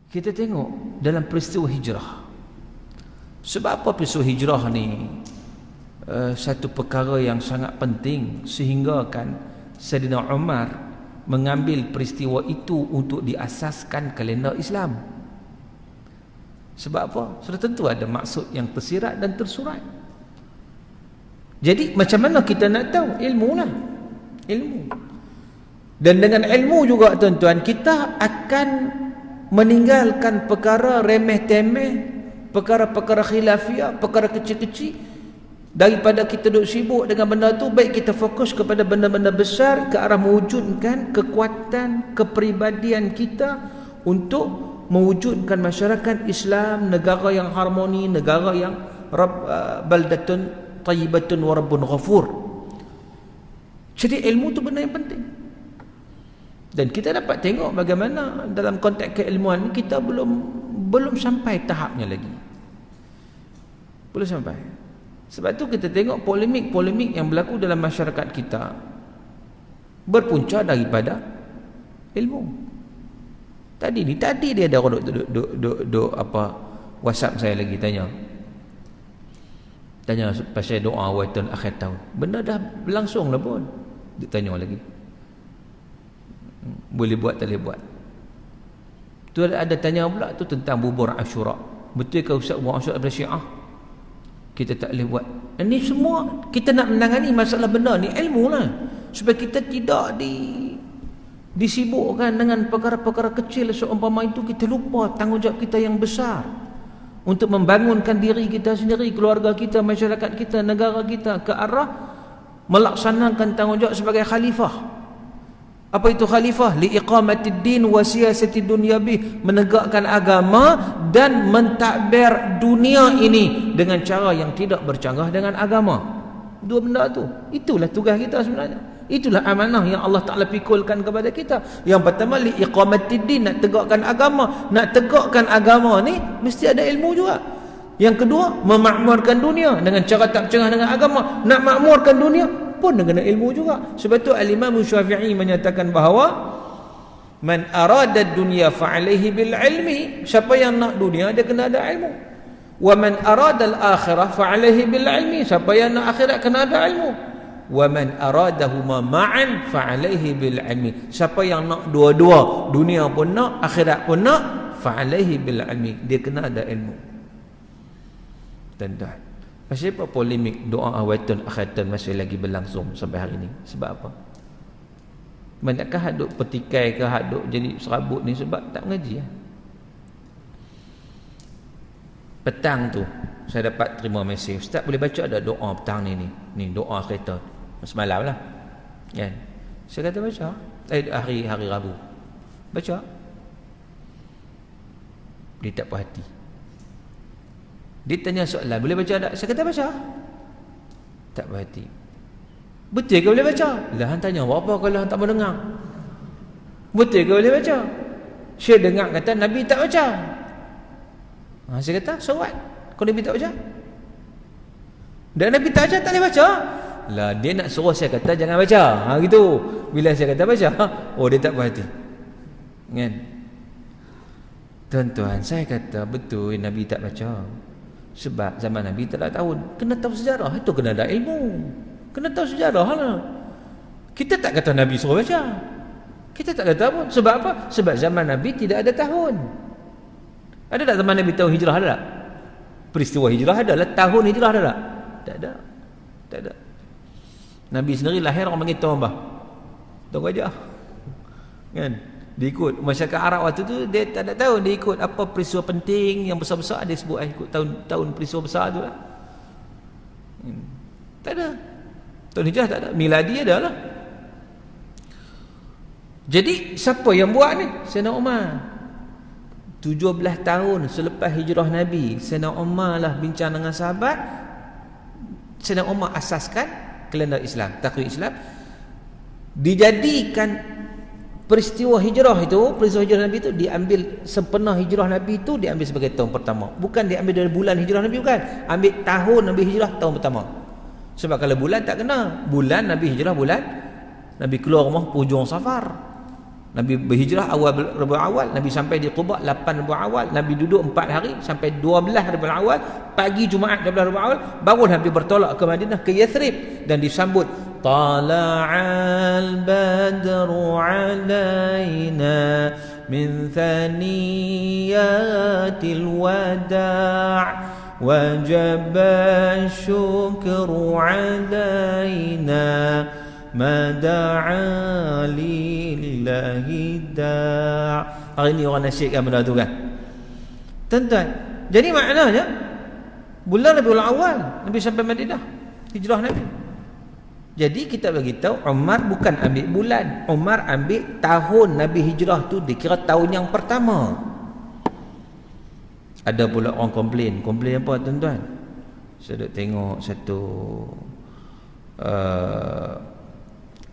kita tengok dalam peristiwa hijrah. Sebab apa peristiwa hijrah ni satu perkara yang sangat penting, sehingga kan Saidina Umar mengambil peristiwa itu untuk diasaskan kalender Islam. Sebab apa? Sudah tentu ada maksud yang tersirat dan tersurat. Jadi macam mana kita nak tahu? Ilmu lah, ilmu. Dan dengan ilmu juga tuan-tuan, kita akan meninggalkan perkara remeh-temeh, perkara-perkara khilafiyah, perkara kecil-kecil. Daripada kita duduk sibuk dengan benda tu, baik kita fokus kepada benda-benda besar ke arah mewujudkan kekuatan kepribadian kita untuk mewujudkan masyarakat Islam, negara yang harmoni, negara yang baldatun tayyibatun wa rabbun ghafur. Jadi ilmu tu benda yang penting. Dan kita dapat tengok bagaimana dalam konteks keilmuan kita belum sampai tahapnya lagi. Belum sampai. Sebab tu kita tengok polemik-polemik yang berlaku dalam masyarakat kita berpunca daripada ilmu. Tadi dia ada orang duk apa WhatsApp saya lagi tanya pasal doa awal akhir tahun. Benda dah berlangsung lah pun. Dia tanya lagi. Boleh buat tak boleh buat. Tu ada tanya pula tu tentang bubur Asyura. Betul ke Ustaz bubur Asyura daripada Syiah? Kita tak boleh buat. Ini semua kita nak menangani masalah benda ni ilmu lah, supaya kita tidak disibukkan dengan perkara-perkara kecil. Seumpama itu kita lupa tanggungjawab kita yang besar untuk membangunkan diri kita sendiri, keluarga kita, masyarakat kita, negara kita ke arah melaksanakan tanggungjawab sebagai khalifah. Apa itu khalifah? Liiqamatid din wa siyasatid dunya bih, menegakkan agama dan mentadbir dunia ini dengan cara yang tidak bercanggah dengan agama. Dua benda tu, itulah tugas kita sebenarnya. Itulah amanah yang Allah Ta'ala pikulkan kepada kita. Yang pertama, liiqamatid din, nak tegakkan agama. Nak tegakkan agama ni mesti ada ilmu juga. Yang kedua, memakmurkan dunia dengan cara tak bercanggah dengan agama. Nak makmurkan dunia pun dengan ilmu juga. Sebab tu Al-Imam Syafi'i menyatakan bahawa man arada dunya fa'alaihi bil ilmi, siapa yang nak dunia dia kena ada ilmu. Wa man arada al-akhirah fa'alaihi bil ilmi, siapa yang nak akhirat kena ada ilmu. Wa man aradahuma ma'an fa'alaihi bil ilmi, siapa yang nak dua-dua, dunia pun nak, akhirat pun nak, fa'alaihi bil ilmi, dia kena ada ilmu. Dan pasal apa polemik doa awatun akhatan masih lagi berlangsung sampai hari ini? Sebab apa? Banyakkan hak duk petikai ke hak duk jadi serabut ni sebab tak mengaji ya? Petang tu saya dapat terima mesej, Ustaz boleh baca ada doa petang ni doa kereta semalam lah kan? Saya kata baca hari Rabu baca. Dia tak puas hati. Dia tanya soalan, boleh baca tak? Saya kata baca. Tak berhati. Betul ke boleh baca? Lah hang tanya apa kalau hang tak mau dengar? Betul ke boleh baca? Saya dengar kata Nabi tak baca. Saya kata, so what? Kau Nabi tak baca? Dan Nabi tak baca, tak boleh baca? Lah dia nak suruh saya kata jangan baca. Gitu. Bila saya kata baca, oh dia tak berhati. Kan? Tuan-tuan, saya kata betul Nabi tak baca. Sebab zaman Nabi tak ada tahun. Kena tahu sejarah. Itu kena ada ilmu. Kena tahu sejarah lah. Kita tak kata Nabi suruh baca. Kita tak kata pun. Sebab apa? Sebab zaman Nabi tidak ada tahun. Ada tak zaman Nabi tahun hijrah? Ada tak? Peristiwa hijrah ada lah. Tahun hijrah ada tak? Tak ada. Tak ada. Nabi sendiri lahir orang panggil Tahun apa? Tahun Gajah. Kan? Dia ikut masyarakat Arab waktu tu, dia tak ada tahu, dia ikut apa peristiwa penting yang besar-besar, dia sebut ikut tahun peristiwa besar tu lah. Tak ada. Tahun hijrah tak ada. Miladi ada lah. Jadi siapa yang buat ni? Sayyidina Umar. 17 tahun selepas hijrah Nabi, Sayyidina Umar lah bincang dengan sahabat. Sayyidina Umar asaskan kalender Islam, takwim Islam. Dijadikan peristiwa hijrah Nabi itu diambil sempena hijrah Nabi itu diambil sebagai tahun pertama. Bukan diambil dari bulan hijrah Nabi, bukan. Ambil tahun Nabi hijrah, tahun pertama. Sebab kalau bulan tak kena. Bulan Nabi hijrah, bulan Nabi keluar rumah hujung Safar. Nabi berhijrah awal Rabiul Awal, Nabi sampai di Quba 8 Rabiul Awal, Nabi duduk 4 hari sampai 12 Rabiul Awal, pagi Jumaat 12 Rabiul Awal baru Nabi bertolak ke Madinah, ke Yathrib, dan disambut tala'al badru alaina min thaniyatil wada' wajaba syukru alaina ma da'a lillahi da'. Hari ni orang nasyidkan benda tu kan, tuan-tuan. Jadi maknanya bulan Rabiul Awal Nabi sampai Madinah, hijrah Nabi. Jadi kita bagi tahu Umar bukan ambil bulan, Umar ambil tahun Nabi hijrah tu, dikira tahun yang pertama. Ada pula orang komplain apa tuan-tuan? Saya duk tengok satu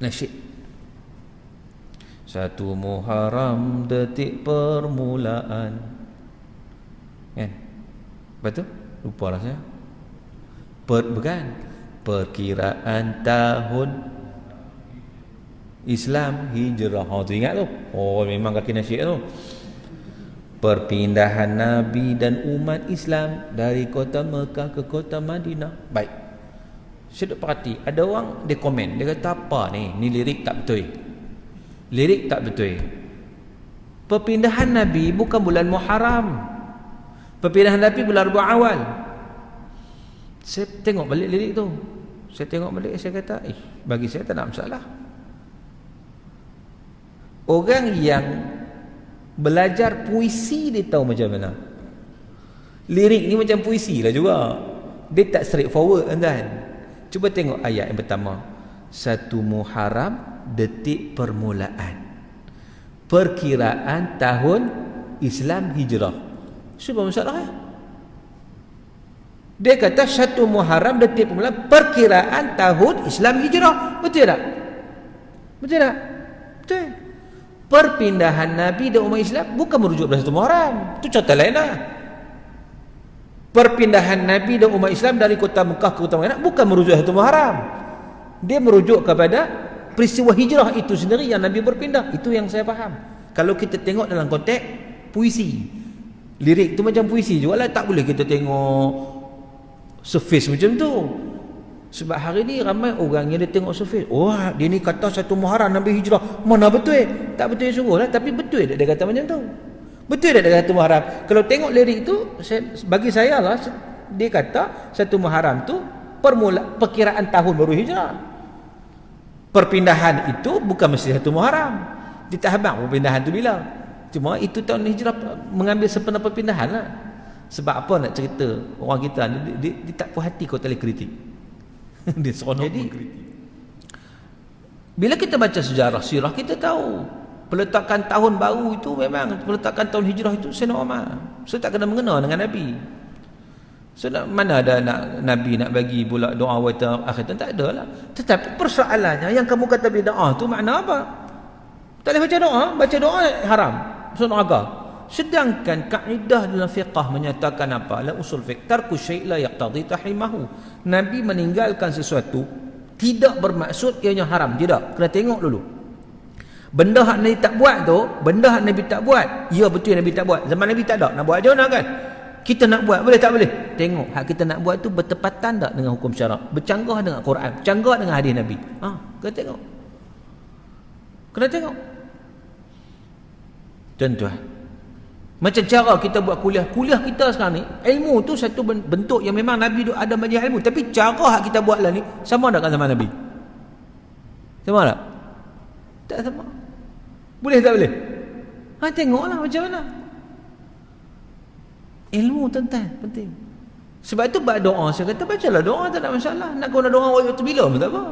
nasyid, satu Muharram detik permulaan, kan? Betul? Lupa lah saya. Bukan perkiraan tahun Islam hijrah. Oh tu ingat tu. Oh memang kaki nasyid tu. Perpindahan Nabi dan umat Islam dari kota Mekah ke kota Madinah. Baik. Saya duk perhati, ada orang dia komen, dia kata apa ni lirik tak betul. Lirik tak betul. Perpindahan Nabi bukan bulan Muharram. Perpindahan Nabi bulan Rabiul Awal. Saya tengok balik lirik tu. Saya tengok balik, saya kata, bagi saya tak ada masalah. Orang yang belajar puisi dia tahu macam mana. Lirik ni macam puisi lah juga. Dia tak straightforward kan. Cuba tengok ayat yang pertama. 1 Muharram detik permulaan. Perkiraan tahun Islam hijrah. Sebab masalah ya? Dia kata 1 Muharram detik permulaan perkiraan tahun Islam hijrah. Betul tak? Betul tak? Betul. Perpindahan Nabi dan umat Islam bukan merujuk pada 1 Muharram. Itu contoh lain lah. Perpindahan Nabi dan umat Islam dari kota Mekah ke kota Madinah bukan merujuk 1 Muharram. Dia merujuk kepada peristiwa hijrah itu sendiri yang Nabi berpindah. Itu yang saya faham. Kalau kita tengok dalam konteks puisi, lirik itu macam puisi juga lah. Tak boleh kita tengok surface macam tu. Sebab hari ni ramai orang yang dia tengok surface. Oh dia ni kata 1 Muharram Nabi hijrah. Mana betul? Tak betul suruh lah. Tapi betul tak dia kata macam tu? Betul tak dia kata 1 Muharram? Kalau tengok lirik tu, bagi saya lah, dia kata 1 Muharram tu perkiraan tahun baru hijrah. Perpindahan itu bukan mesti 1 Muharram. Dia tak habang perpindahan tu bila. Cuma itu tahun hijrah mengambil sepenuh perpindahan lah. Sebab apa nak cerita orang kita dia tak puas hati kau tak boleh kritik. Dia seronok mengkritik. Bila kita baca sejarah sirah, kita tahu peletakan tahun baru itu memang peletakan tahun hijrah itu Sayyidina Umar. So tak kena mengena dengan Nabi. So mana ada Nabi nak bagi pula doa waktu akhir, tak ada lah. Tetapi persoalannya yang kamu kata bid'ah tu makna apa? Tak boleh baca doa haram. So neraka. Sedangkan kaedah dalam fiqh menyatakan apa? La usul fiqh tarku syai' la yaqtadi tahrimahu. Nabi meninggalkan sesuatu tidak bermaksud ianya haram, tidak. Kena tengok dulu. Benda hak Nabi tak buat tu, benda hak Nabi tak buat, ya betul Nabi tak buat. Zaman Nabi tak ada, nak buat je nak kan? Kita nak buat, boleh tak boleh? Tengok hak kita nak buat tu bertepatan tak dengan hukum syarak? Bercanggah dengan Quran, bercanggah dengan hadis Nabi. Kena tengok. Kena tengok. Tuan-tuan, macam cara kita buat kuliah kita sekarang ni, ilmu tu satu bentuk yang memang Nabi ada majlis ilmu, tapi cara hak kita buat lah ni sama tak dengan zaman Nabi? Sama tak? Tak sama. Boleh tak boleh? Tengoklah macam mana. Ilmu tuan-tuan penting. Sebab itu buat doa, saya kata bacalah doa, tak ada masalah. Nak guna doa waktu bila pun tak apa.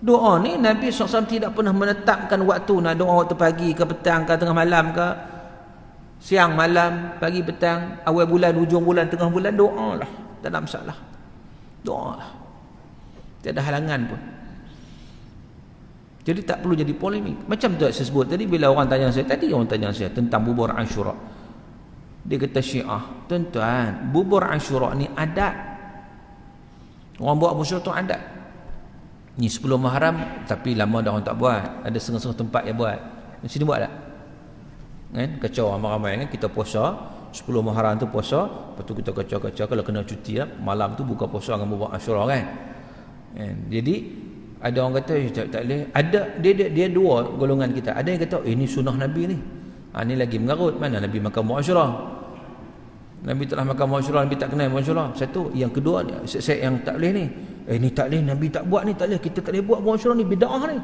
Doa ni Nabi SAW tidak pernah menetapkan waktu nak doa waktu pagi ke petang ke tengah malam ke siang malam, pagi petang, awal bulan, hujung bulan, tengah bulan, doa lah. Tak ada masalah. Doa lah. Tak ada halangan pun. Jadi tak perlu jadi polemik. Macam tu saya sebut tadi, bila orang tanya saya tentang bubur Ashura. Dia kata Syiah, tuan-tuan, bubur Ashura ni adat. Orang buat bubur tu adat. Ni 10 Muharram, tapi lama dah orang tak buat. Ada setengah-setengah tempat yang buat. Sini buat tak? Kan? Kacau ramai-ramai kan, kita puasa 10 Muharram tu puasa, lepas tu kita kacau-kacau kalau kena cuti lah, malam tu buka puasa dengan buat Asyura kan. Jadi ada orang kata tak boleh. Ada dia dua golongan kita. Ada yang kata ini sunnah Nabi ni. Ni lagi mengarut, mana Nabi makan buat Asyura. Nabi telah makan buat Asyura, Nabi tak kenal buat Asyura. Satu, yang kedua yang tak boleh ni. Ni tak boleh, Nabi tak buat ni, tak boleh. Kita tak boleh buat Asyura ni, bid'ah ni.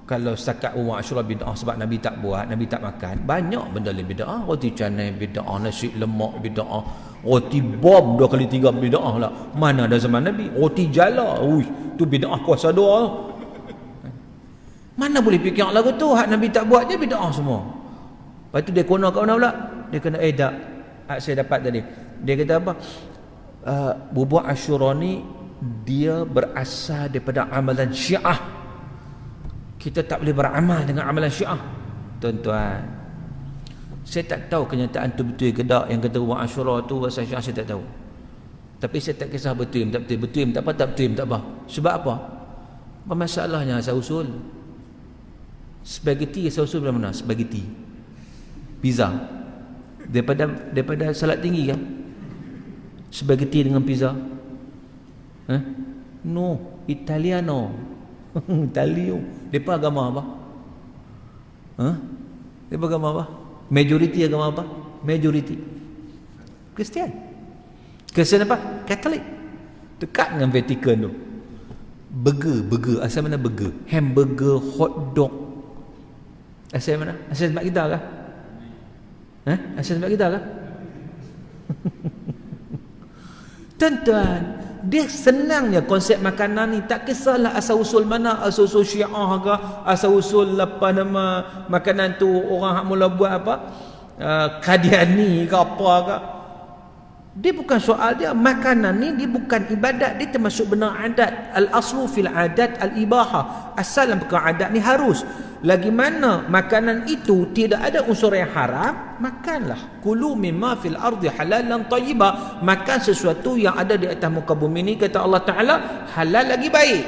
Kalau setakat buat Asyura bid'ah sebab Nabi tak buat, Nabi tak makan, banyak benda lain bid'ah. Roti canai bid'ah, nasi lemak bid'ah, roti bom 2 kali 3 bid'ah lah. Mana ada zaman Nabi? Roti jala, tu bid'ah puasa doa tu. Mana boleh fikir lagu tu, hak Nabi tak buat je bid'ah semua. Lepas tu dia kena kat mana pula? Dia kena tak. Saya dapat tadi. Dia kata apa? Berbuat Asyura ni dia berasal daripada amalan Syiah. Kita tak boleh beramal dengan amalan Syiah. Tuan-tuan, saya tak tahu kenyataan tu betul ke tak. Yang kata buat Asyura tu asal Syiah, saya tak tahu. Tapi saya tak kisah betul tak betul. Betul tak apa, tak betul tak apa. Sebab apa? Apa masalahnya asal usul? Spaghetti asal usul dari mana? Spaghetti, pizza daripada salat tinggi kan? Spaghetti dengan pizza? No, Italiano. Italio. Depa agama apa? Depa agama apa? Majoriti agama apa? Majoriti Kristian. Kristian apa? Katolik. Dekat dengan Vatican tu. Burger asal mana burger? Hamburger, hot dog. Asal mana? Asal tempat kita kah? Asal tempat kita kah? Tuan-tuan, dia senangnya konsep makanan ni. Tak kisahlah asal usul mana, asal usul Syiah ke, asal usul apa nama makanan tu orang hak mula buat apa, Qadiani ke apa ke. Dia bukan soal dia. Makanan ni dia bukan ibadat, dia termasuk benda adat. Al-aslu fil adat al-ibahah. Asal dalam perkara adat ni harus. Lagi mana makanan itu tidak ada unsur yang haram, makanlah. Kulu mimma fil ardi halalan tayyiba. Makan sesuatu yang ada di atas muka bumi ni, kata Allah Ta'ala, halal lagi baik.